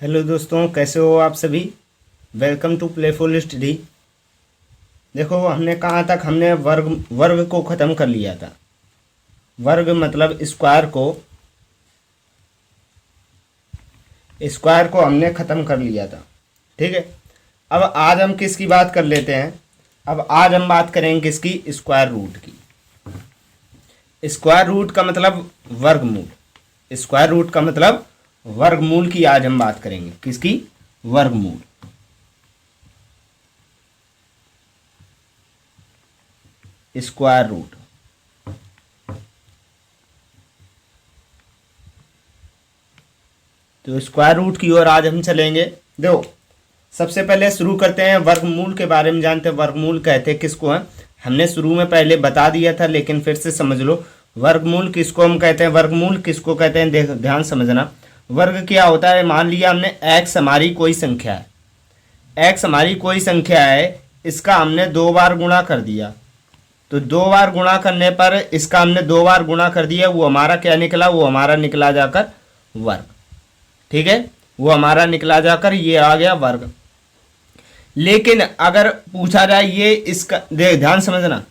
Hello दोस्तों, कैसे हो आप सभी। Welcome to playful study. देखो, हमने कहाँ तक हमने वर्ग वर्ग को ख़त्म कर लिया था। वर्ग मतलब स्क्वायर को हमने ख़त्म कर लिया था। ठीक है। अब आज हम किसकी बात कर लेते हैं। अब आज हम बात करेंगे किसकी, स्क्वायर रूट की। स्क्वायर रूट का मतलब वर्गमूल। स्क्वायर रूट का मतलब वर्गमूल की आज हम बात करेंगे। किसकी, वर्गमूल। Square root. तो स्क्वायर रूट की ओर आज हम चलेंगे। देखो, सबसे पहले शुरू करते हैं वर्गमूल के बारे में। जानते हैं वर्गमूल कहते हैं किसको है। हमने शुरू में पहले बता दिया था, लेकिन फिर से समझ लो वर्गमूल किसको हम कहते हैं। वर्गमूल किसको कहते हैं, देख ध्यान समझना। वर्ग क्या होता है, मान लिया हमने एक्स हमारी कोई संख्या है। एक्स हमारी कोई संख्या है, इसका हमने 2 बार गुणा कर दिया। तो 2 बार गुणा करने पर इसका हमने 2 बार गुणा कर दिया, वो हमारा क्या निकला, वो हमारा निकला जाकर वर्ग। ठीक है, वो हमारा निकला जाकर ये आ गया वर्ग। लेकिन अगर पूछा जाए ये इसका, देख ध्यान समझना,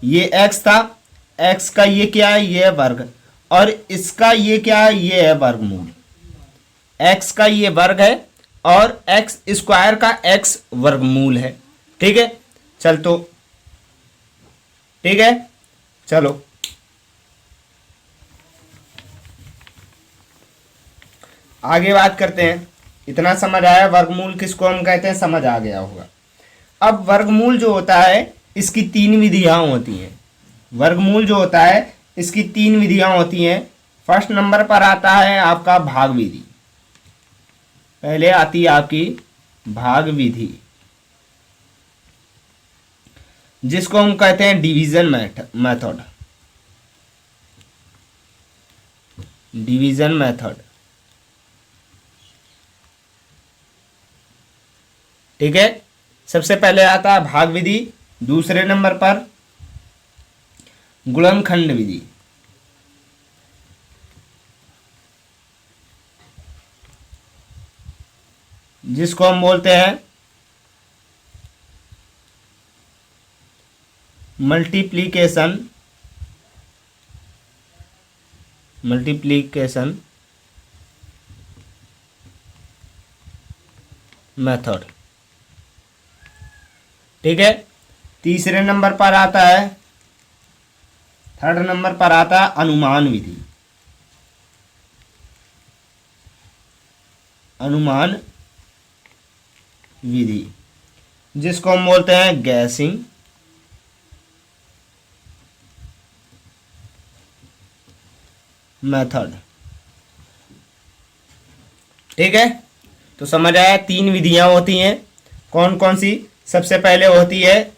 ये एक्स था, एक्स का ये क्या है, ये है वर्ग, और इसका ये क्या है, ये है वर्गमूल। एक्स का ये वर्ग है और एक्स स्क्वायर का एक्स वर्गमूल है। ठीक है, चल तो ठीक है, चलो आगे बात करते हैं। इतना समझ आया वर्गमूल किसको हम कहते हैं, समझ आ गया होगा। अब वर्गमूल जो होता है इसकी 3 विधियां होती हैं। वर्गमूल जो होता है इसकी 3 विधियां होती हैं। फर्स्ट नंबर पर आता है आपका भाग विधि। पहले आती है आपकी भाग विधि, जिसको हम कहते हैं डिवीजन मेथड। डिवीजन मेथड, ठीक है। सबसे पहले आता है भाग विधि, दूसरे नंबर पर गुणनखंड विधि, जिसको हम बोलते हैं मल्टीप्लिकेशन मेथड। ठीक है। तीसरे नंबर पर आता है, थर्ड नंबर पर आता है अनुमान विधि। अनुमान विधि, जिसको हम बोलते हैं गैसिंग मेथड। ठीक है, तो समझ आया 3 विधियां होती हैं। कौन कौन सी, सबसे पहले होती है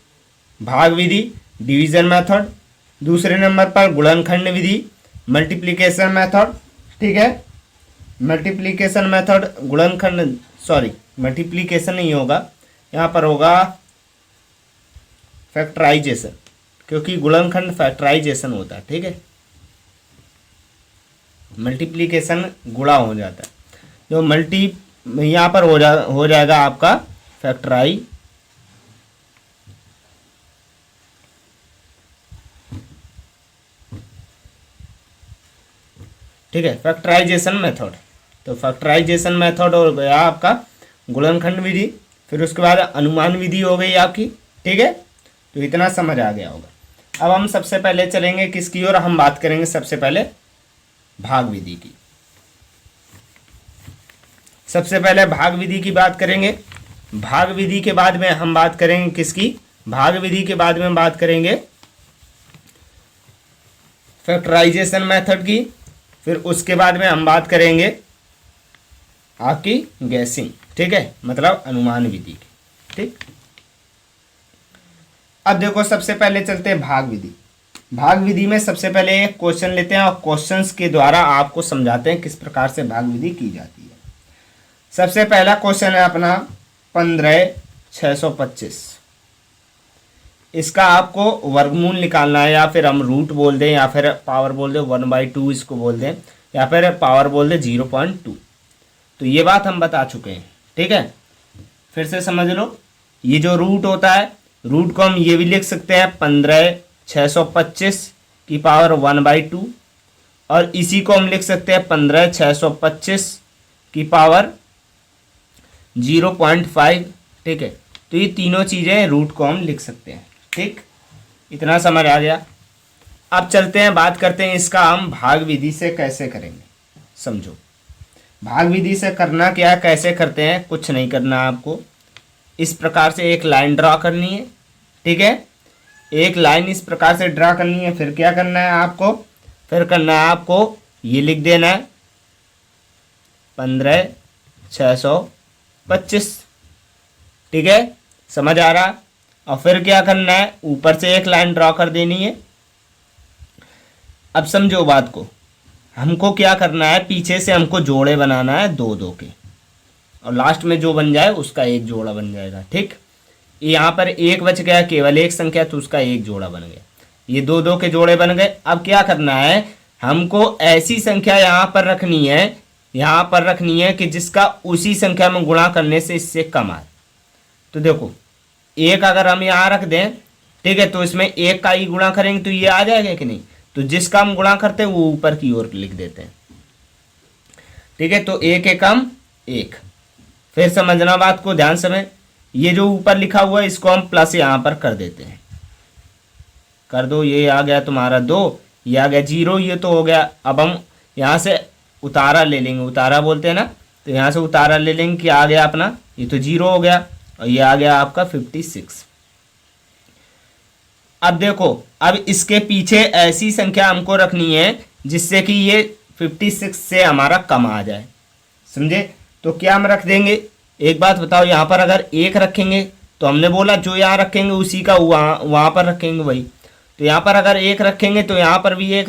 भाग विधि, डिवीजन मेथड। दूसरे नंबर पर गुणनखंड विधि, मल्टीप्लिकेशन मेथड। ठीक है, मल्टीप्लिकेशन मेथड, गुणनखंड, सॉरी मल्टीप्लिकेशन नहीं होगा, यहाँ पर होगा फैक्टराइजेशन, क्योंकि गुणनखंड फैक्टराइजेशन होता है। ठीक है, मल्टीप्लिकेशन गुणा हो जाता है, जो मल्टी यहाँ पर हो जाएगा आपका फैक्टराइजेशन। ठीक है, फैक्टराइजेशन मेथड। तो फैक्टराइजेशन मेथड हो गया आपका गुणनखंड विधि, फिर उसके बाद अनुमान विधि हो गई आपकी। ठीक है, तो इतना समझ आ गया होगा। अब हम सबसे पहले चलेंगे किसकी ओर, हम बात करेंगे सबसे पहले भाग विधि की। सबसे पहले भाग विधि की बात करेंगे। भाग विधि के बाद में हम बात करेंगे किसकी, भाग विधि के बाद में बात करेंगे फैक्टराइजेशन मेथड की, फिर उसके बाद में हम बात करेंगे आपकी गैसिंग। ठीक है, मतलब अनुमान विधि की। ठीक, अब देखो सबसे पहले चलते हैं भाग विधि। भाग विधि में सबसे पहले एक क्वेश्चन लेते हैं और क्वेश्चंस के द्वारा आपको समझाते हैं किस प्रकार से भाग विधि की जाती है। सबसे पहला क्वेश्चन है अपना 15,625। इसका आपको वर्गमूल निकालना है, या फिर हम रूट बोल दें, या फिर पावर बोल दें 1/2 इसको बोल दें, या फिर पावर बोल दें 0.2। तो ये बात हम बता चुके हैं, ठीक है। फिर से समझ लो, ये जो रूट होता है, रूट को हम ये भी लिख सकते हैं 15/625 की पावर 1/2, और इसी को हम लिख सकते हैं 15/625 की पावर 0.5, ठीक है। तो ये तीनों चीज़ें रूट को हम लिख सकते हैं, ठीक। इतना समझ आ गया। अब चलते हैं, बात करते हैं इसका हम भाग विधि से कैसे करेंगे। समझो, भाग विधि से करना क्या है, कैसे करते हैं, कुछ नहीं करना आपको। इस प्रकार से एक लाइन ड्रा करनी है, ठीक है। एक लाइन इस प्रकार से ड्रा करनी है। फिर क्या करना है आपको, फिर करना है आपको ये लिख देना है 15/625, ठीक है, समझ आ रहा। और फिर क्या करना है, ऊपर से एक लाइन ड्रा कर देनी है। अब समझो बात को, हमको क्या करना है, पीछे से हमको जोड़े बनाना है 2-2 के, और लास्ट में जो बन जाए उसका एक जोड़ा बन जाएगा, ठीक। यहाँ पर एक बच गया, केवल एक संख्या, तो उसका एक जोड़ा बन गया। ये 2-2 के जोड़े बन गए। अब क्या करना है, हमको ऐसी संख्या यहाँ पर रखनी है, यहाँ पर रखनी है कि जिसका उसी संख्या में गुणा करने से इससे कम आए। तो देखो, एक अगर हम यहाँ रख दें, ठीक है, तो इसमें एक का ही गुणा करेंगे तो ये आ जाएगा कि नहीं। तो जिसका हम गुणा करते हैं वो ऊपर की ओर लिख देते हैं, ठीक है। तो एक एकम एक। फिर समझना बात को ध्यान से, ये जो ऊपर लिखा हुआ है इसको हम प्लस यहाँ पर कर देते हैं, कर दो। ये आ गया तुम्हारा 2, ये आ गया 0, ये तो हो गया। अब हम यहाँ से उतारा ले लेंगे, उतारा बोलते हैं ना, तो यहाँ से उतारा ले लेंगे कि आ गया अपना, ये तो 0 हो गया, और ये आ गया आपका 56। अब देखो, अब इसके पीछे ऐसी संख्या हमको रखनी है जिससे कि ये 56 से हमारा कम आ जाए, समझे। तो क्या हम रख देंगे, एक बात बताओ, यहाँ पर अगर एक रखेंगे तो हमने बोला जो यहाँ रखेंगे उसी का वहाँ पर रखेंगे वही। तो यहाँ पर अगर एक रखेंगे तो यहाँ पर भी एक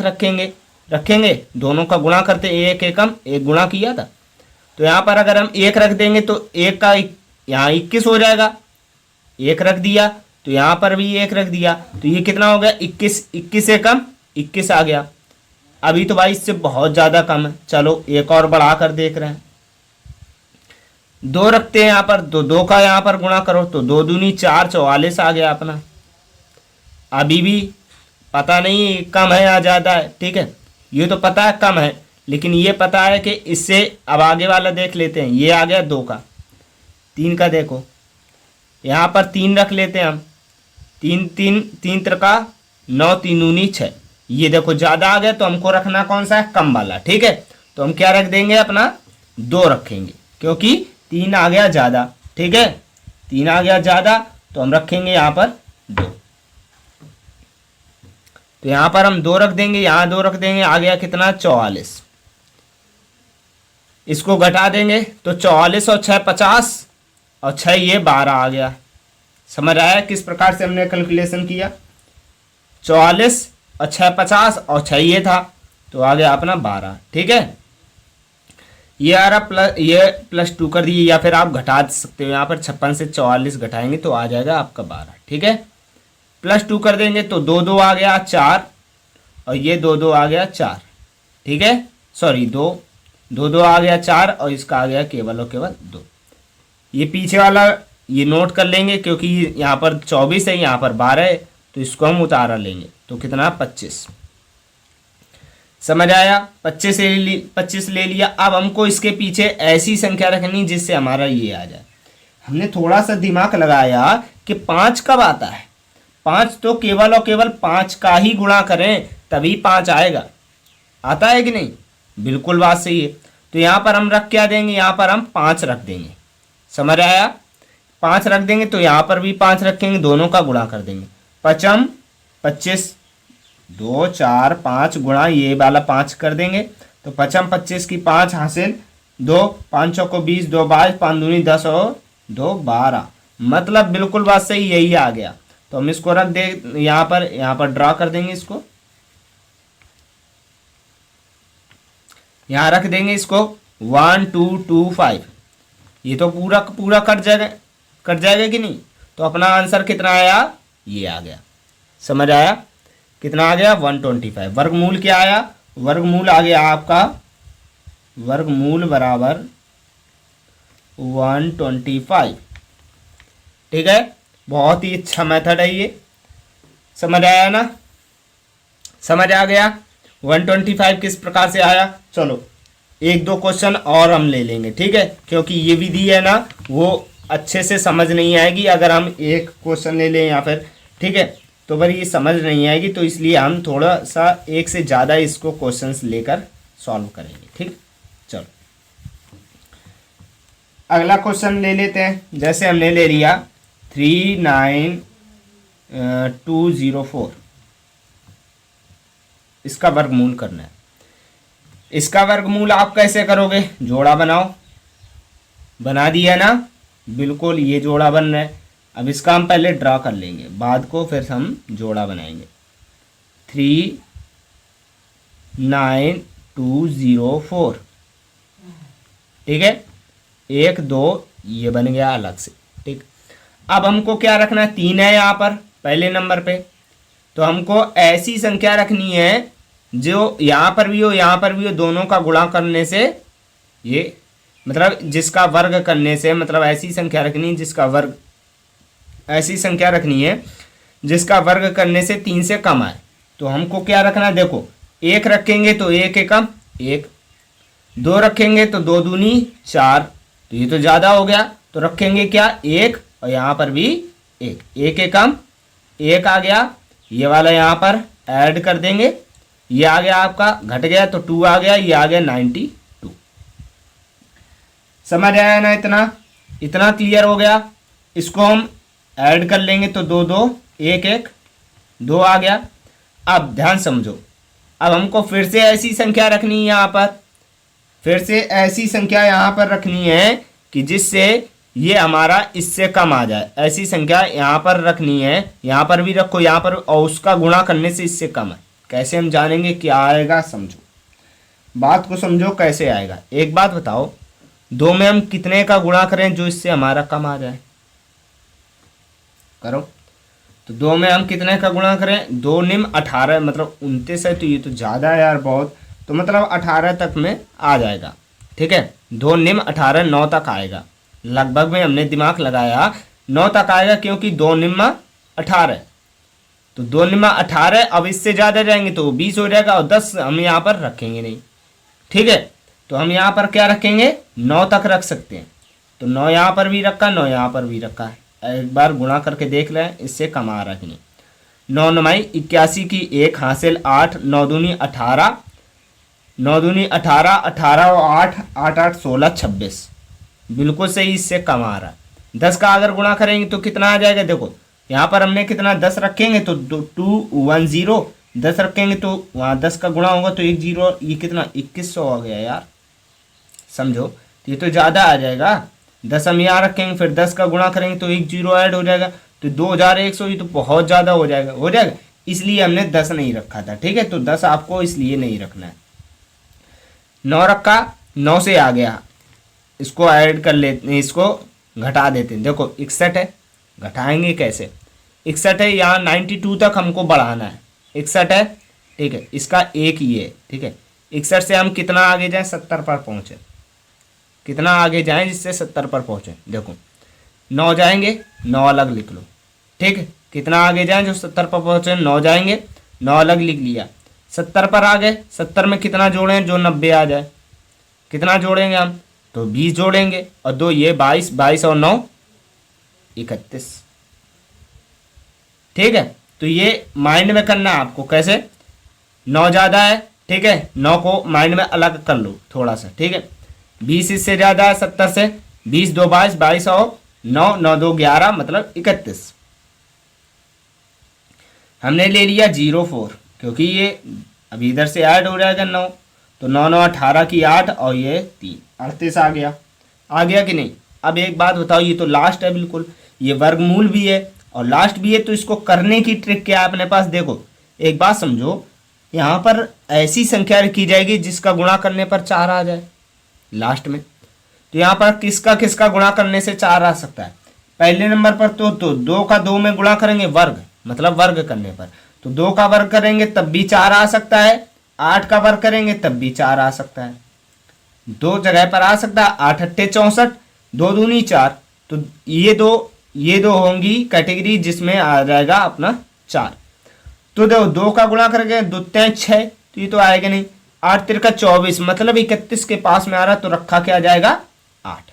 रखेंगे, दोनों का गुणा करते, एक एकम एक गुणा किया था। तो यहाँ पर अगर हम एक रख देंगे तो एक का यहाँ 21 हो जाएगा, एक रख दिया तो यहाँ पर भी एक रख दिया, तो ये कितना हो गया 21, 21 एकम 21 आ गया। अभी तो भाई इससे बहुत ज़्यादा कम है, चलो एक और बढ़ा कर देख रहे हैं। 2 रखते हैं यहाँ पर, तो 2 का यहाँ पर गुणा करो, तो 2 दूनी 4, 44 आ गया अपना। अभी भी पता नहीं कम है या ज़्यादा है, ठीक है, ये तो पता है कम है, लेकिन ये पता है कि इससे अब आगे वाला देख लेते हैं। ये आ गया 2 का, 3 का देखो, यहाँ पर 3 रख लेते हैं हम, 3 त्रिका 9, 3 दूनी 6, ये देखो ज़्यादा आ गया, तो हमको रखना कौन सा है, कम वाला, ठीक है। तो हम क्या रख देंगे, अपना 2 रखेंगे, क्योंकि 3 आ गया ज़्यादा, ठीक है, 3 आ गया ज़्यादा, तो हम रखेंगे यहाँ पर 2। तो यहाँ पर हम 2 रख देंगे, यहाँ 2 रख देंगे, आ गया कितना 44। इसको घटा देंगे तो 44 और 6 50, और 6 ये 12 आ गया। समझ आया किस प्रकार से हमने कैलकुलेशन किया। 44 और 6 50 और 6 ये था, तो आ गया अपना 12, ठीक है। ये आ रहा प्लस, ये +2 कर दिए, या फिर आप घटा सकते हो, यहाँ पर 56 से 44 घटाएंगे तो आ जाएगा आपका 12, ठीक है। +2 कर देंगे तो 2 2 आ गया 4, और ये 2 2 आ गया 4, ठीक है, सॉरी 2 2 2 आ गया 4, और इसका आ गया केवल और केवल 2। ये पीछे वाला ये नोट कर लेंगे, क्योंकि यहाँ पर 24 है, यहाँ पर 12 है, तो इसको हम उतारा लेंगे, तो कितना 25। समझ आया, 25 ले लिया। अब हमको इसके पीछे ऐसी संख्या रखनी जिससे हमारा ये आ जाए। हमने थोड़ा सा दिमाग लगाया कि 5 कब आता है, 5 तो केवल और केवल 5 का ही गुणा करें तभी 5 आएगा, आता है कि नहीं, बिल्कुल बात सही है। तो यहाँ पर हम रख क्या देंगे, यहाँ पर हम 5 रख देंगे, समझ आया, 5 रख देंगे, तो यहाँ पर भी 5 रखेंगे, दोनों का गुणा कर देंगे, 5 25, 2 4 5 गुणा ये वाला 5 कर देंगे, तो 5 25 की 5 हासिल, 2 5 को 20, 2 22, 5 दूनी 10 और 2 12, मतलब बिल्कुल बात सही यही आ गया। तो हम इसको रख दे, यहाँ पर ड्रा कर देंगे, इसको यहाँ रख देंगे, इसको 1 2 2 5, ये तो पूरा कट जाएगा कि नहीं। तो अपना आंसर कितना आया, ये आ गया, समझ आया, कितना आ गया 125। वर्गमूल क्या आया, वर्गमूल आ गया आपका, वर्गमूल बराबर 125। ठीक है, बहुत ही अच्छा मेथड है ये। समझ आया ना, समझ आ गया 125 किस प्रकार से आया। चलो एक दो क्वेश्चन और हम ले लेंगे, ठीक है, क्योंकि ये विधि है ना वो अच्छे से समझ नहीं आएगी अगर हम एक क्वेश्चन ले लें या फिर, ठीक है, तो फिर ये समझ नहीं आएगी। तो इसलिए हम थोड़ा सा एक से ज़्यादा इसको क्वेश्चंस लेकर सॉल्व करेंगे। ठीक, चलो अगला क्वेश्चन ले लेते हैं। जैसे हमने ले लिया 39204, इसका वर्गमूल करना है। इसका वर्गमूल आप कैसे करोगे, जोड़ा बनाओ, बना दिया ना, बिल्कुल ये जोड़ा बन रहा है। अब इसका हम पहले ड्रा कर लेंगे, बाद को फिर हम जोड़ा बनाएंगे। 39204, ठीक है, 1 2 ये बन गया अलग से। ठीक, अब हमको क्या रखना है, 3 है यहाँ पर पहले नंबर पे, तो हमको ऐसी संख्या रखनी है जो यहाँ पर भी हो यहाँ पर भी हो, दोनों का गुणा करने से, ये मतलब जिसका वर्ग करने से, मतलब ऐसी संख्या रखनी है जिसका वर्ग, ऐसी संख्या रखनी है जिसका वर्ग करने से 3 से कम आए। तो हमको क्या रखना है, देखो 1 रखेंगे तो 1 एकम 1, 2 रखेंगे तो 2 दूनी 4, तो ये तो ज़्यादा हो गया, तो रखेंगे क्या 1, और यहाँ पर भी 1, 1 एकम 1 आ गया, ये वाला यहाँ पर ऐड कर देंगे, ये आ गया आपका, घट गया तो 2 आ गया, ये आ गया 92। समझ आया ना, इतना इतना क्लियर हो गया। इसको हम ऐड कर लेंगे तो 2 2 1 1 2 आ गया। अब ध्यान समझो, अब हमको फिर से ऐसी संख्या रखनी है यहाँ पर, फिर से ऐसी संख्या यहाँ पर रखनी है कि जिससे ये हमारा इससे कम आ जाए। ऐसी संख्या यहाँ पर रखनी है, यहाँ पर भी रखो, यहाँ पर, और उसका गुणा करने से इससे कम है। कैसे हम जानेंगे क्या आएगा, समझो, बात को समझो कैसे आएगा। एक बात बताओ, 2 में हम कितने का गुणा करें जो इससे हमारा कम आ जाए, करो। तो 2 में हम कितने का गुणा करें, 2 निम 18, मतलब 29 है, तो ये तो ज़्यादा है यार बहुत, तो मतलब 18 तक में आ जाएगा। ठीक है, 2 निम 18 9 तक आएगा, लगभग में हमने दिमाग लगाया 9 तक आएगा, क्योंकि 2 निम्मा 18, तो 2 निम्मा 18, अब इससे ज़्यादा जाएंगे तो 20 हो जाएगा, और 10 हम यहाँ पर रखेंगे नहीं। ठीक है, तो हम यहाँ पर क्या रखेंगे, 9 तक रख सकते हैं, तो 9 यहाँ पर भी रखा, 9 यहाँ पर भी रखा है। एक बार गुणा करके देख लें इससे कम आ रहा है कि नहीं। 9 9 81 की 1 हासिल 8, 9 दूनी 18, 9 दूनी 18, 18 और 8 8 8 16 26, बिल्कुल सही, इससे कम आ रहा है। 10 का अगर गुणा करेंगे तो कितना आ जाएगा, देखो यहाँ पर हमने कितना 10 रखेंगे तो 210, 10 रखेंगे तो वहाँ 10 का गुणा होगा तो 1 0, ये कितना 2100 आ गया यार, समझो, तो ये तो ज़्यादा आ जाएगा। 10 हम यहाँ रखेंगे, फिर 10 का गुणा करेंगे तो 1 0 ऐड हो जाएगा, तो 2100, ये तो बहुत ज़्यादा हो जाएगा, इसलिए हमने 10 नहीं रखा था। ठीक है, तो 10 आपको इसलिए नहीं रखना है। 9 रखा, 9 से आ गया, इसको ऐड कर लेते हैं, इसको घटा देते हैं। देखो 61 है, घटाएंगे कैसे, 61 है, यहाँ 92 तक हमको बढ़ाना है, 61 है, ठीक है, इसका एक ही है। ठीक है, 61 से हम कितना आगे जाएं, 70 पर पहुँचे, कितना आगे जाएं जिससे 70 पर पहुँचे, देखो 9 जाएंगे, 9 अलग लिख लो। ठीक है, कितना आगे जाएं जो 70 पर पहुँचे, 9 जाएंगे, 9 अलग लिख लिया। 70 पर आ गए, 70 में कितना जोड़ें जो 90 आ जाए, कितना जोड़ेंगे हम, तो 20 जोड़ेंगे, और 2 ये 22, 22 और 9 31। ठीक है, तो ये माइंड में करना है आपको, कैसे, 9 ज़्यादा है, ठीक है, 9 को माइंड में अलग कर लो थोड़ा सा। ठीक है, 20 इससे ज़्यादा है 70 से, 20 2 22, 22 और 9 9 2 11, मतलब 31। हमने ले लिया 04, क्योंकि ये अभी इधर से ऐड हो जाएगा 9, तो 9 9 18 की 8, और ये 3 38 आ गया कि नहीं। अब एक बात बताओ, ये तो लास्ट है बिल्कुल, ये वर्गमूल भी है और लास्ट भी है, तो इसको करने की ट्रिक क्या है अपने पास, देखो एक बात समझो, यहाँ पर ऐसी संख्या रखी जाएगी जिसका गुणा करने पर 4 आ जाए लास्ट में। तो यहाँ पर किसका किसका गुणा करने से 4 आ सकता है, पहले नंबर पर तो 2 का 2 में गुणा करेंगे, वर्ग मतलब वर्ग करने पर, तो 2 का वर्ग करेंगे तब भी 4 आ सकता है, 8 का वर्ग करेंगे तब भी 4 आ सकता है, 2 जगह पर आ सकता है। 8 8 64, दो दूनी चार, तो ये दो होंगी कैटेगरी जिसमें आ जाएगा अपना चार। तो देखो दो का गुणा करके दो तय छः, तो ये तो आएगा नहीं। आठ तिरका 24, मतलब 31 के पास में आ रहा, तो रखा क्या जाएगा 8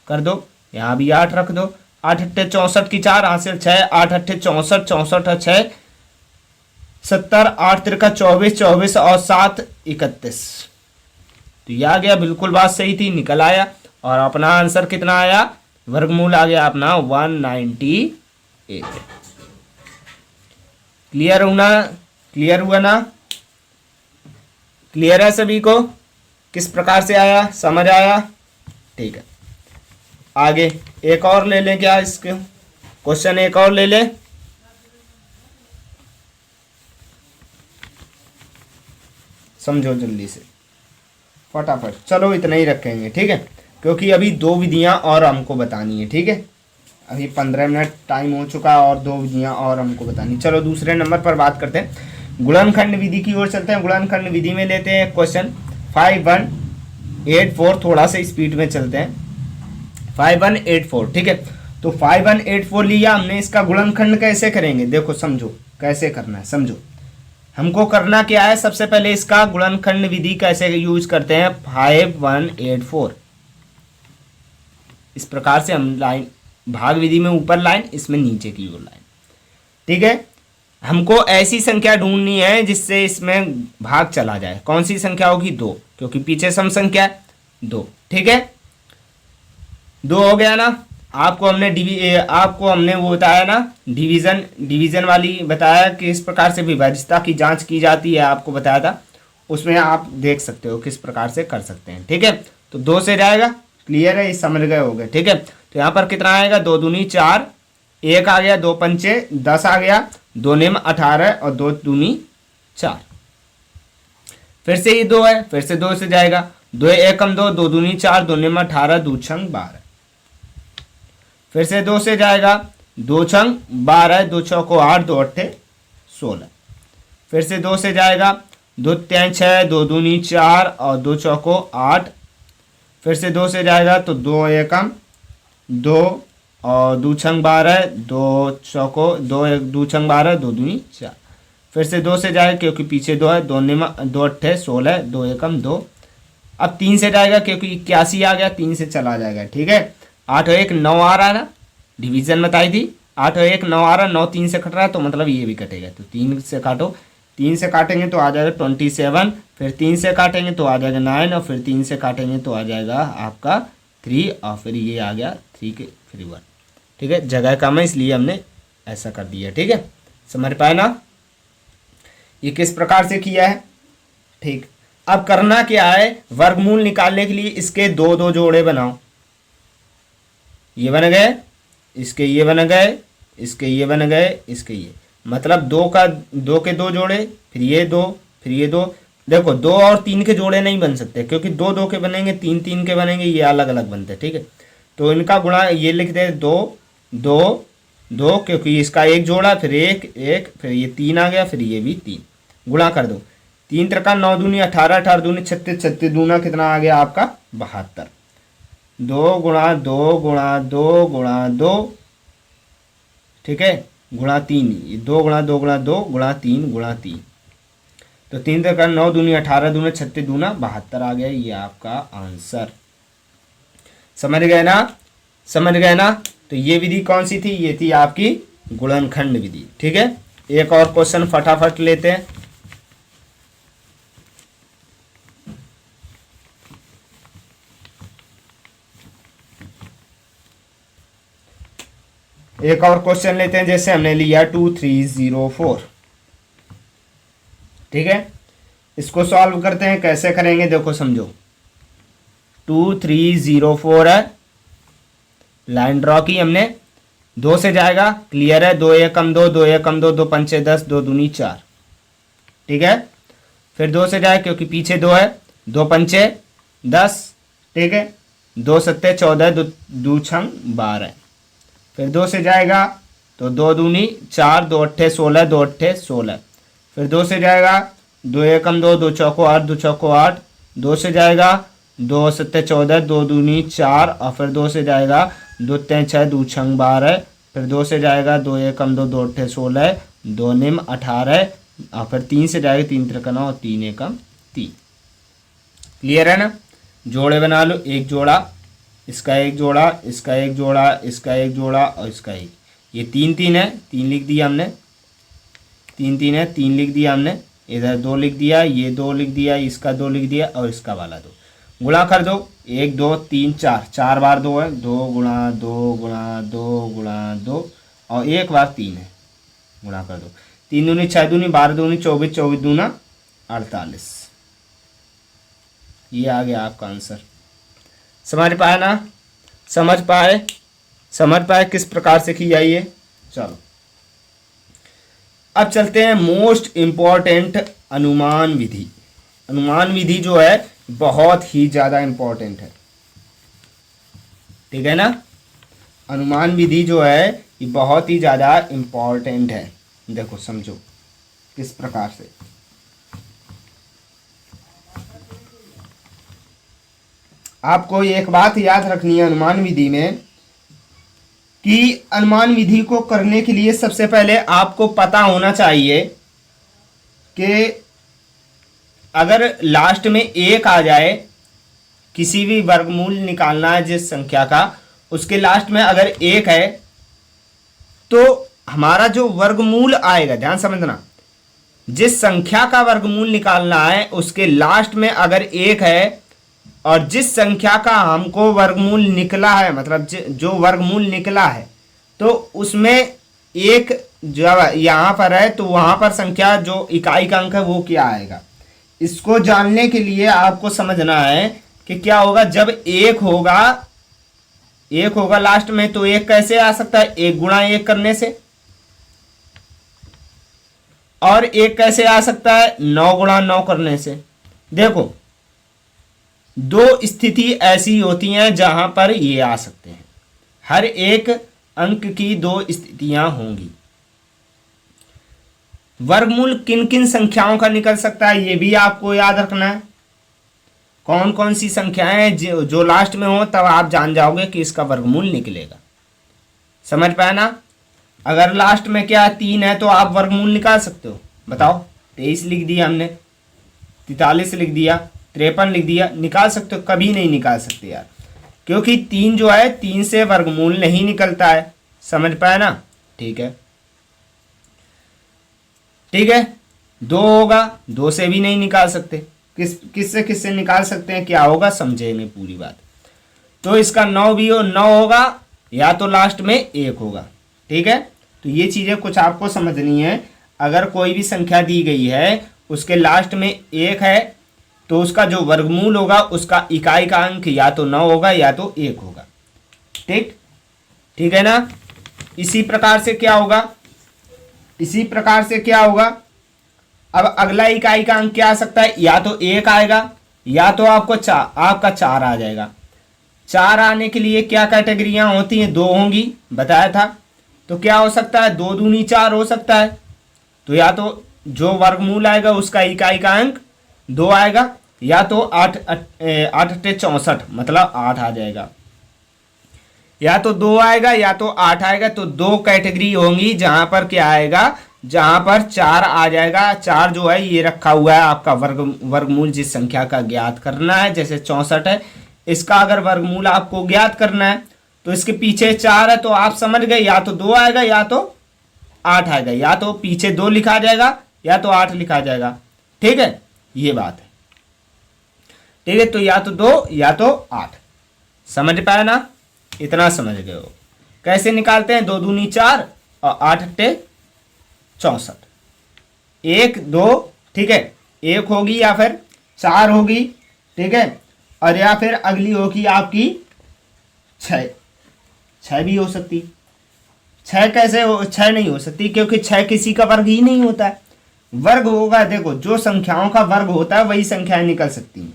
कर दो, यहाँ भी 8 रख दो। 8 अट्ठे 64 की 4 हासिल 6, 8 अट्ठे 64, 64 और 6 70, 8 तिरका 24, 24 और 7 31। तो ये आ गया, बिल्कुल बात सही थी, निकल आया। और अपना आंसर कितना आया, वर्गमूल आ गया अपना 198। क्लियर होना, क्लियर हुआ ना, क्लियर है सभी को, किस प्रकार से आया, समझ आया? ठीक है, आगे एक और ले लें क्या, इसके क्वेश्चन एक और ले लें। समझो जल्दी से फटाफट, चलो इतना ही रखेंगे, ठीक है, क्योंकि अभी दो विधियां और हमको बतानी है, ठीक है। अभी 15 मिनट टाइम हो चुका और दो विधियां और हमको बतानी। चलो दूसरे नंबर पर बात करते हैं, गुणनखंड विधि की ओर चलते हैं। गुणनखंड विधि में लेते हैं क्वेश्चन 5184, थोड़ा सा स्पीड में चलते हैं। 5184, ठीक है। तो 5184 लिया हमने, इसका गुणनखंड कैसे करेंगे, देखो समझो कैसे करना है, समझो। हमको करना क्या है, सबसे पहले इसका गुणनखंड विधि कैसे यूज करते हैं। 5184 इस प्रकार से हम लाइन, भाग विधि में ऊपर लाइन, इसमें नीचे की ओर लाइन, ठीक है। हमको ऐसी संख्या ढूंढनी है जिससे इसमें भाग चला जाए। कौन सी संख्या होगी, 2, क्योंकि पीछे सम संख्या है 2, ठीक है। 2 हो गया ना। आपको हमने वो बताया ना, डिवीजन वाली बताया कि इस प्रकार से विभाज्यता की जांच की जाती है, आपको बताया था, उसमें आप देख सकते हो किस प्रकार से कर सकते हैं, ठीक है। तो 2 से जाएगा, क्लियर है, ये समझ गए हो गए, ठीक है। तो यहाँ पर कितना आएगा, 2 दूनी 4, 1 आ गया, 2 पंचे 10 आ गया, 2 निम 18 और 2 दूनी 4। फिर से ये 2 है, फिर से 2 से जाएगा, 2 एकम 2, 2 दूनी 4, 2 निम 18, 2 छंग 12। फिर से 2 से जाएगा, 2 छंग 12, 2 चौको 8, 2 अट्ठे 16। फिर से 2 से जाएगा, 2 तैं 6, 2 दूनी 4 और 2 चौको 8। फिर से 2 से जाएगा तो 2 एकम 2 और 2 छंग 12, 2 चौको 2, 2 छंग 12, 2 दूनी 4। फिर से 2 से जाएगा क्योंकि पीछे 2 है, 2 निम 2 अट्ठे 16, 2 एकम 2। अब 3 से जाएगा क्योंकि 81 आ गया, 3 से चला जाएगा, ठीक है। 8 और 1 9 आ रहा है ना, डिवीजन बताई थी, 8 और 1 9 आ रहा है, 9 3 से कट रहा है, तो मतलब ये भी कटेगा। तो 3 से काटो, 3 से काटेंगे तो आ जाएगा 27, फिर 3 से काटेंगे तो आ जाएगा 9 और फिर 3 से काटेंगे तो आ जाएगा आपका 3 और फिर ये आ गया 3 के फिर 1, ठीक है। जगह कम है इसलिए हमने ऐसा कर दिया, ठीक है। समझ पाए ना, ये किस प्रकार से किया है, ठीक। अब करना क्या है, वर्गमूल निकालने के लिए इसके 2 जोड़े बनाओ। ये बन गए, इसके ये बन गए, इसके ये बन गए, इसके ये, मतलब 2 के 2 जोड़े, फिर ये 2, फिर ये 2। देखो 2 और 3 के जोड़े नहीं बन सकते क्योंकि 2 2 के बनेंगे, 3 3 के बनेंगे, ये अलग अलग बनते हैं, ठीक है। तो इनका गुणा ये लिख दे 2 2 2, क्योंकि इसका एक जोड़ा, फिर 1 1, फिर ये 3 आ गया, फिर ये भी 3, गुणा कर दो। 3 त्रिका 9 दूनी 18, 18 दूनी 36, 36 दूना कितना आ गया आपका 72। 2 गुणा 2 गुणा 2 गुणा 2, ठीक है, गुणा 3, 2 गुणा 2 गुणा 2 गुणा 3 गुणा 3। तो 3 त्रिका 9 दूनी 18 दूनी 36 दूना 72 आ गया, ये आपका आंसर। समझ गए ना, समझ गए ना। तो ये विधि कौन सी थी, ये थी आपकी गुणनखंड विधि, ठीक है। एक और क्वेश्चन फटाफट लेते हैं। एक और क्वेश्चन लेते हैं, जैसे हमने लिया 2304, ठीक है। इसको सॉल्व करते हैं, कैसे करेंगे देखो समझो। 2304 है, लाइन ड्रॉ की हमने, 2 से जाएगा, क्लियर है, 2 एकम 2, 2 एकम 2, 2 पंचे 10, 2 दूनी 4, ठीक है। फिर 2 से जाए क्योंकि पीछे 2 है, 2 पंचे 10, ठीक है, 2 सत्ते 14, 2 छंग 12। फिर 2 से जाएगा तो 2 दूनी 4, 2 अट्ठे 16, 2 अट्ठे 16। फिर 2 से जाएगा, 2 एकम 2, 2 चौको 8, 2 चौको 8, 2 से जाएगा 2 सत्ते 14, 2 दूनी 4 और फिर 2 से जाएगा 2 तें 6, 2 छंग 12, फिर 2 से जाएगा 2 एकम 2, 2 अट्ठे 16, 2 निम 18 और फिर 3 से जाएगा 3 त्रिक 9 और 3 एकम 3। क्लियर है ना। जोड़े बना लो, एक जोड़ा, इसका एक जोड़ा, इसका एक जोड़ा, इसका एक जोड़ा और इसका एक, ये 3 3 है, 3 लिख दिया हमने, 3 3 है, 3 लिख दिया हमने, इधर 2 लिख दिया, ये 2 लिख दिया, इसका 2 लिख दिया और इसका वाला 2। गुणा कर दो, 1 2 3 4, 4 बार 2 है, 2 गुणा 2 गुणा 2 गुणा 2 और 1 बार 3 है, गुणा कर दो, 3 दूनी 6 दूनी 12 दूनी 24, 24 दूना 48। ये आ गया आपका आंसर। समझ पाए ना, समझ पाए किस प्रकार से की जाइए। चलो अब चलते हैं मोस्ट इंपॉर्टेंट अनुमान विधि। अनुमान विधि जो है बहुत ही ज्यादा इंपॉर्टेंट है, ठीक है ना। अनुमान विधि जो है ये बहुत ही ज्यादा इंपॉर्टेंट है। देखो समझो किस प्रकार से। आपको एक बात याद रखनी है अनुमान विधि में कि अनुमान विधि को करने के लिए सबसे पहले आपको पता होना चाहिए कि अगर लास्ट में 1 आ जाए, किसी भी वर्गमूल निकालना है जिस संख्या का, उसके लास्ट में अगर 1 है तो हमारा जो वर्गमूल आएगा, ध्यान समझना, जिस संख्या का वर्गमूल निकालना है उसके लास्ट में अगर 1 है और जिस संख्या का हमको वर्गमूल निकला है, मतलब जो वर्गमूल निकला है, तो उसमें 1 जब यहाँ पर है तो वहाँ पर संख्या जो इकाई का अंक है वो क्या आएगा। इसको जानने के लिए आपको समझना है कि क्या होगा जब 1 होगा लास्ट में, तो 1 कैसे आ सकता है, 1 गुणा 1 करने से, और 1 कैसे आ सकता है, 9 गुणा 9 करने से। देखो 2 स्थिति ऐसी होती हैं जहां पर ये आ सकते हैं, हर एक अंक की 2 स्थितियां होंगी। वर्गमूल किन किन संख्याओं का निकल सकता है ये भी आपको याद रखना है। कौन कौन सी संख्याएं हैं जो लास्ट में हो, तब आप जान जाओगे कि इसका वर्गमूल निकलेगा। समझ पाए ना। अगर लास्ट में क्या 3 है तो आप वर्गमूल निकाल सकते हो। बताओ, 23 लिख दिया हमने, 43 लिख दिया, 53 लिख दिया, निकाल सकते हो? कभी नहीं निकाल सकते यार, क्योंकि 3 जो है 3 से वर्गमूल नहीं निकलता है। समझ पाए ना। ठीक है, ठीक है। 2 होगा, 2 से भी नहीं निकाल सकते। किससे निकाल सकते हैं, क्या होगा समझेंगे पूरी बात। तो इसका 9 भी 9 होगा, या तो लास्ट में 1 होगा। ठीक है, तो ये चीजें कुछ आपको समझनी है। अगर कोई भी संख्या दी गई है उसके लास्ट में 1 है तो उसका जो वर्गमूल होगा उसका इकाई का अंक या तो 9 होगा या तो 1 होगा। ठीक, ठीक है ना। इसी प्रकार से क्या होगा, अब अगला इकाई का अंक क्या आ सकता है, या तो 1 आएगा या तो आपका 4 आ जाएगा। 4 आने के लिए क्या कैटेगरियां होती हैं, 2 होंगी, बताया था। तो क्या हो सकता है, 2 दूनी 4 हो सकता है। तो या तो जो वर्गमूल आएगा उसका इकाई का अंक 2 आएगा, या तो 8 8 64 मतलब 8 आ जाएगा, या तो 2 आएगा या तो 8 आएगा। तो 2 कैटेगरी होंगी जहां पर क्या आएगा, जहां पर 4 आ जाएगा। 4 जो है ये रखा हुआ है आपका वर्गमूल जिस संख्या का ज्ञात करना है। जैसे 64 है, इसका अगर वर्गमूल आपको ज्ञात करना है तो इसके पीछे 4 है, तो आप समझ गए, या तो 2 आएगा या तो 8 आएगा, या तो पीछे 2 लिखा जाएगा या तो 8 लिखा जाएगा। ठीक है, ये बात है। ठीक है, तो या तो 2 या तो 8। समझ पाए ना, इतना समझ गए हो। कैसे निकालते हैं, 2 दूनी 4 और 8 अट्टे 64, 1 2, ठीक है, 1 होगी या फिर 4 होगी। ठीक है, और या फिर अगली होगी आपकी 6 भी हो सकती। 6 कैसे हो, 6 नहीं हो सकती क्योंकि 6 किसी का वर्ग ही नहीं होता है। वर्ग होगा, देखो जो संख्याओं का वर्ग होता है वही संख्याएं निकल सकती हैं।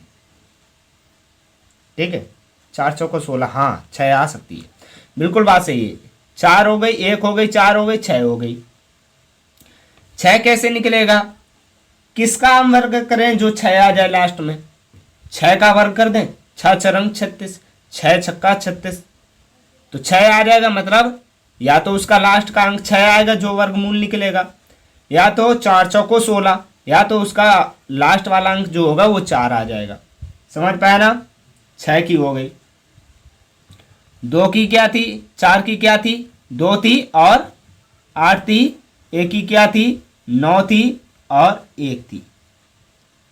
ठीक है, 4 चौको 16, हाँ 6 आ सकती है, बिल्कुल बात सही है। 4 हो गई, 1 हो गई, 4 हो गई, 6 हो गई। 6 कैसे निकलेगा, किसका हम वर्ग करें जो 6 आ जाए लास्ट में, 6 का वर्ग कर दें, छः चरंग 36, 6 छक्का 36, तो 6 आ जाएगा। मतलब या तो उसका लास्ट का अंक 6 आएगा जो वर्गमूल निकलेगा, या तो 4 चौको 16, या तो उसका लास्ट वाला अंक जो होगा वो 4 आ जाएगा। समझ पाया ना? 6 की हो गई, 2 की क्या थी, 4 की क्या थी, 2 थी और 8 थी, 1 की क्या थी, 9 थी और 1 थी।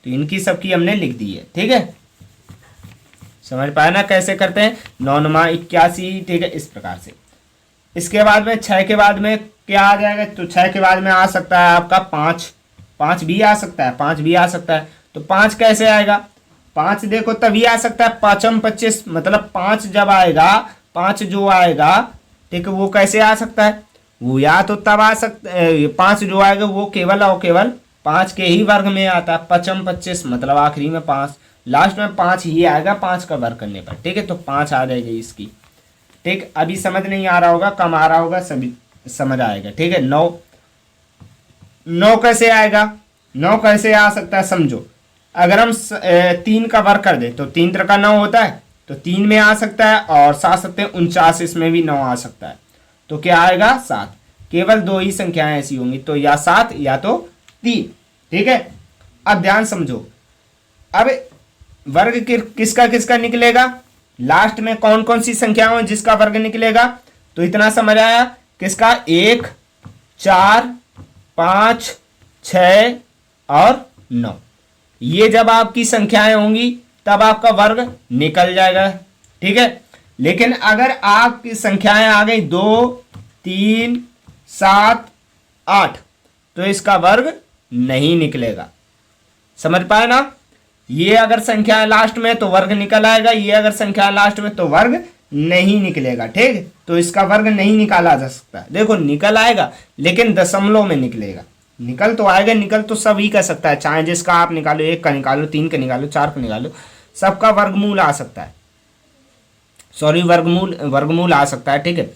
तो इनकी सबकी हमने लिख दी है। ठीक है, समझ पाया ना कैसे करते हैं? 9 9 81। ठीक है, इस प्रकार से। इसके बाद में 6 के बाद में क्या आ जाएगा? तो 6 के बाद में आ सकता है आपका 5, 5 भी आ सकता है, 5 भी आ सकता है। तो 5 कैसे आएगा? 5 देखो तभी आ सकता है, 5 25, मतलब 5 जब आएगा, 5 जो आएगा, ठीक है, वो कैसे आ सकता है? वो या तो तब आ सकता है, 5 जो आएगा वो केवल और केवल 5 के ही वर्ग में आता है। 5 25 मतलब आखिरी में 5, लास्ट में 5 ही आएगा 5 का वर्ग करने पर। ठीक है, तो 5 आ जाएगी इसकी। ठीक, अभी समझ नहीं आ रहा होगा, कम आ रहा होगा, सभी समझ आएगा। ठीक है, 9 9 कैसे आएगा? 9 कैसे आ सकता है समझो। अगर हम 3 का वर्ग कर दे तो 3 तरह का 9 होता है, तो 3 में आ सकता है, और 7 सत्ते 49, इसमें भी 9 आ सकता है। तो क्या आएगा? 7। केवल 2 ही संख्याएं ऐसी होंगी, तो या 7 या तो 3। ठीक है, अब ध्यान समझो। अब वर्ग किसका किसका निकलेगा, लास्ट में कौन कौन सी संख्याओं जिसका वर्ग निकलेगा? तो इतना समझ आया, किसका? 1 4 5 6 और 9। ये जब आपकी संख्याएं होंगी तब आपका वर्ग निकल जाएगा। ठीक है, लेकिन अगर आपकी संख्याएं आ गई 2 3 7 8, तो इसका वर्ग नहीं निकलेगा। समझ पाए ना? ये अगर संख्या लास्ट में तो वर्ग निकल आएगा, ये अगर संख्या लास्ट में तो वर्ग नहीं निकलेगा। ठीक, तो इसका वर्ग नहीं निकाला जा सकता। देखो निकल आएगा लेकिन दशमलव में निकलेगा। निकल तो आएगा, निकल तो सभी कर सकता है, चाहे जिसका आप निकालो, 1 का निकालो, 3 का निकालो, 4 का निकालो, सबका वर्गमूल आ सकता है। सॉरी, वर्गमूल आ सकता है। ठीक है,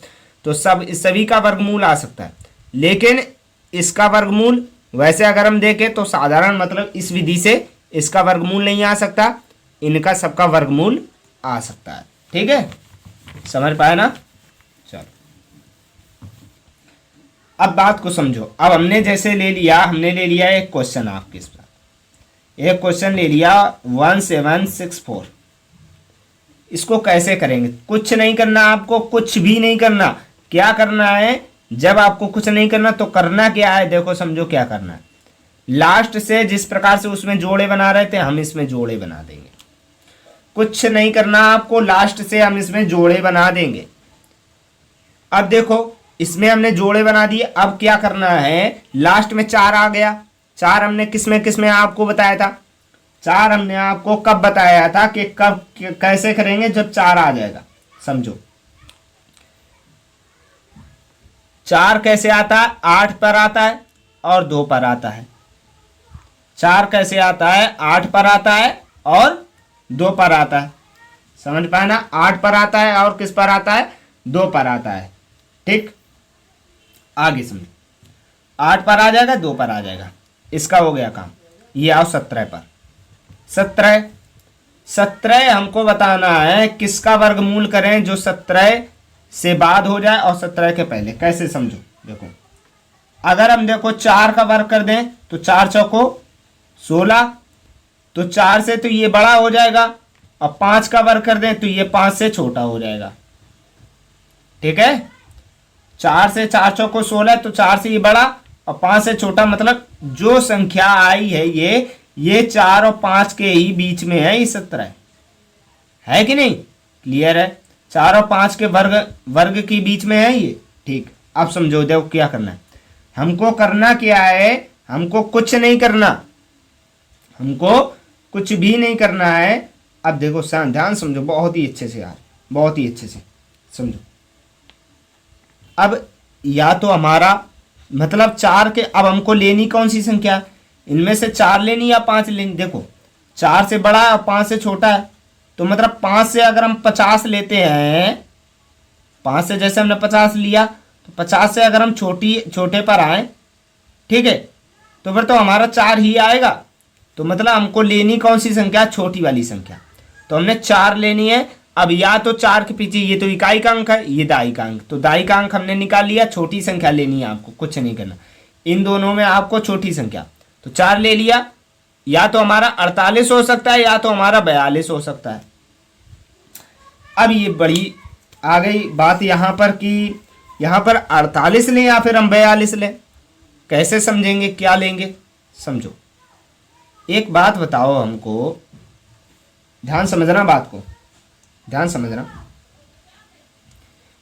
तो सभी का वर्गमूल आ सकता है, लेकिन इसका वर्गमूल वैसे अगर हम देखें तो साधारण मतलब इस विधि से इसका वर्गमूल नहीं आ सकता, इनका सबका वर्गमूल आ सकता है। ठीक है, समझ पाया ना? चलो अब बात को समझो। अब हमने जैसे हमने ले लिया एक क्वेश्चन आपके इस पर, एक क्वेश्चन ले लिया 1764। इसको कैसे करेंगे? कुछ नहीं करना आपको, कुछ भी नहीं करना। क्या करना है? जब आपको कुछ नहीं करना तो करना क्या है, देखो समझो क्या करना है। लास्ट से जिस प्रकार से उसमें जोड़े बना रहे थे हम इसमें जोड़े बना देंगे। कुछ नहीं करना आपको, लास्ट से हम इसमें जोड़े बना देंगे। अब देखो इसमें हमने जोड़े बना दिए, अब क्या करना है? लास्ट में 4 आ गया। 4 हमने किसमें आपको बताया था? 4 हमने आपको कब बताया था कि कब कैसे करेंगे, जब 4 आ जाएगा। समझो 4 कैसे आता है? 8 पर आता है और 2 पर आता है। 4 कैसे आता है? 8 पर आता है और 2 पर आता है। समझ पाए ना? 8 पर आता है और किस पर आता है? 2 पर आता है। ठीक, आगे समझो। 8 पर आ जाएगा, 2 पर आ जाएगा, इसका हो गया काम। ये आओ 17 पर। 17 हमको बताना है किसका वर्गमूल करें जो 17 से बाद हो जाए और 17 के पहले। कैसे समझो, देखो अगर हम देखो 4 का वर्ग कर दें तो 4 चौको 16, तो 4 से तो ये बड़ा हो जाएगा, और 5 का वर्ग कर दें तो ये 5 से छोटा हो जाएगा। ठीक है, 4 से 4 चौको 16, तो 4 से ये बड़ा और 5 से छोटा, मतलब जो संख्या आई है ये 4 और 5 के ही बीच में है। ये 17 है कि नहीं? क्लियर है? 4 और 5 के वर्ग के बीच में है ये। ठीक, अब समझो देखो क्या करना है। हमको करना क्या है? हमको कुछ नहीं करना, हमको कुछ भी नहीं करना है। अब देखो ध्यान समझो बहुत ही अच्छे से यार, बहुत ही अच्छे से समझो। अब या तो हमारा मतलब 4 के, अब हमको लेनी कौन सी संख्या? इनमें से 4 लेनी या 5 लेनी? देखो 4 से बड़ा है और 5 से छोटा है, तो मतलब 5 से अगर हम 50 लेते हैं, 5 से जैसे हमने 50 लिया, तो 50 से अगर हम छोटे पर आए, ठीक है, तो फिर तो हमारा 4 ही आएगा। तो मतलब हमको लेनी कौन सी संख्या? छोटी वाली संख्या। तो हमने 4 लेनी है। अब या तो 4 के पीछे ये तो इकाई का अंक है, ये दाई का अंक, तो दाई का अंक हमने निकाल लिया। छोटी संख्या लेनी है आपको, कुछ नहीं करना, इन दोनों में आपको छोटी संख्या, तो 4 ले लिया। या तो हमारा 48 हो सकता है या तो हमारा 42 हो सकता है। अब ये बड़ी आ गई बात यहाँ पर कि यहाँ पर 48 लें या फिर हम 42 लें, कैसे समझेंगे, क्या लेंगे, समझो। एक बात बताओ हमको, ध्यान समझना, बात को ध्यान समझना।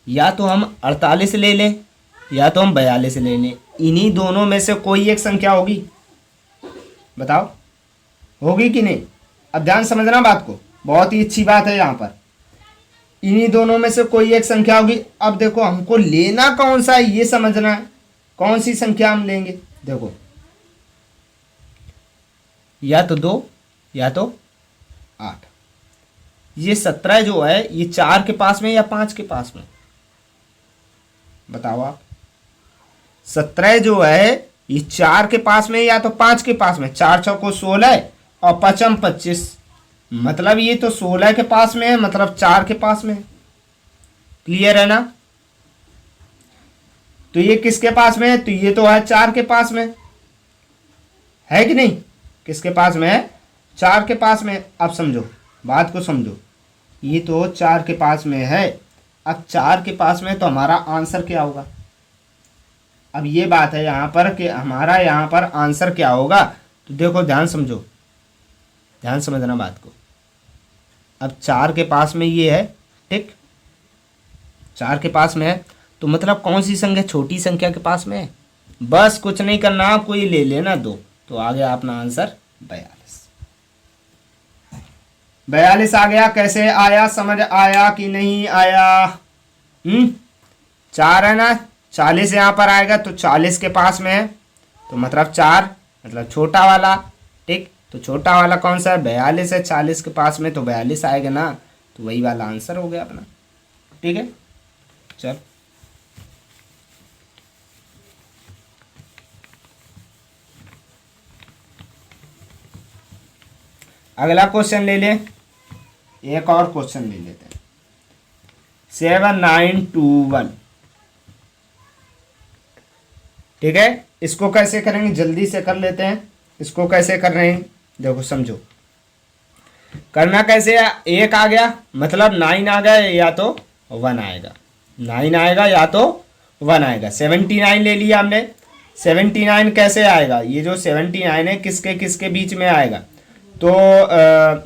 या तो हम 48 ले लें या तो हम 42 ले लें, इन्हीं दोनों में से कोई एक संख्या होगी, बताओ होगी कि नहीं। अब ध्यान समझना बात को, बहुत ही अच्छी बात है यहाँ पर, इन्हीं दोनों में से कोई एक संख्या होगी। अब देखो हमको लेना कौन सा है ये समझना है, कौन सी संख्या हम लेंगे। देखो या तो 2 या तो 8। ये 17 जो है ये 4 के पास में या 5 के पास में, बताओ आप। 17 जो है ये 4 के पास में या तो 5 के पास में। 4 चौको 16 और 5 25, मतलब ये तो 16 के पास में है, मतलब 4 के पास में है। क्लियर है ना। तो ये किसके पास में है, तो ये तो है 4 के पास में, है कि नहीं। किसके पास में है, 4 के पास में। अब समझो, बात को समझो, ये तो 4 के पास में है। अब 4 के पास में तो हमारा आंसर क्या होगा। अब ये बात है यहाँ पर कि हमारा यहाँ पर आंसर क्या होगा। तो देखो ध्यान समझो, ध्यान समझना बात को। अब 4 के पास में ये है, ठीक, 4 के पास में है, तो मतलब कौन सी संख्या, छोटी संख्या के पास में है। बस कुछ नहीं करना, आपको ये ले लेना 2, तो आ गया अपना आंसर 42। 42 आ गया। कैसे आया, समझ आया कि नहीं आया। 4 है ना, 40 यहाँ पर आएगा, तो 40 के पास में है, तो मतलब 4 मतलब छोटा वाला, ठीक। तो छोटा वाला कौन सा है, 42 है 40 के पास में, तो 42 आएगा ना, तो वही वाला आंसर हो गया अपना, ठीक है। चल अगला क्वेश्चन ले लें, एक और क्वेश्चन ले लेते हैं। 7921, ठीक है। इसको कैसे करेंगे, जल्दी से कर लेते हैं। इसको कैसे कर रहे हैं, देखो समझो। करना कैसे है, 1 आ गया मतलब 9 आ गया या तो 1 आएगा, 9 आएगा या तो 1 आएगा। 79 ले लिया हमने। 79 कैसे आएगा, ये जो 79 है किसके किसके बीच में आएगा, तो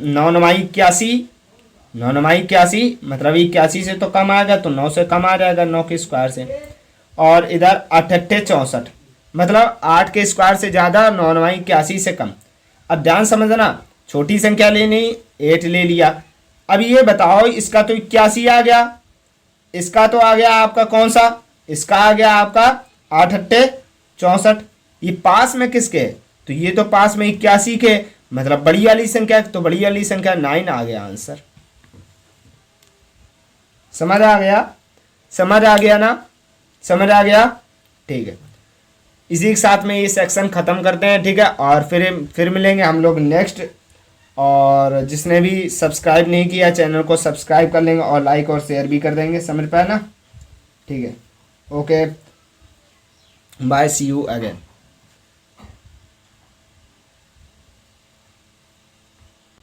9 9 81, 9 9 81 मतलब 81 से तो कम आएगा, तो 9 से कम आ जाएगा, 9 के स्क्वायर से। और इधर 8 8 64 मतलब 8 के स्क्वायर से ज़्यादा, 9 9 81 से कम। अब ध्यान समझना, छोटी संख्या लेनी, 8 ले लिया। अब ये बताओ, इसका तो 81 आ गया, इसका तो आ गया आपका कौन सा, इसका आ गया आपका 8 8 64। ये पास में किसके है, तो ये तो पास में 81 के, मतलब बड़ी वाली संख्या, तो बड़ी वाली संख्या 9 आ गया आंसर। समझ आ गया, समझ आ गया ना, समझ आ गया, ठीक है। इसी के साथ में ये सेक्शन ख़त्म करते हैं, ठीक है। और फिर मिलेंगे हम लोग नेक्स्ट। और जिसने भी सब्सक्राइब नहीं किया चैनल को सब्सक्राइब कर लेंगे और लाइक और शेयर भी कर देंगे, समझ पाए ना, ठीक है। Okay bye, see you again.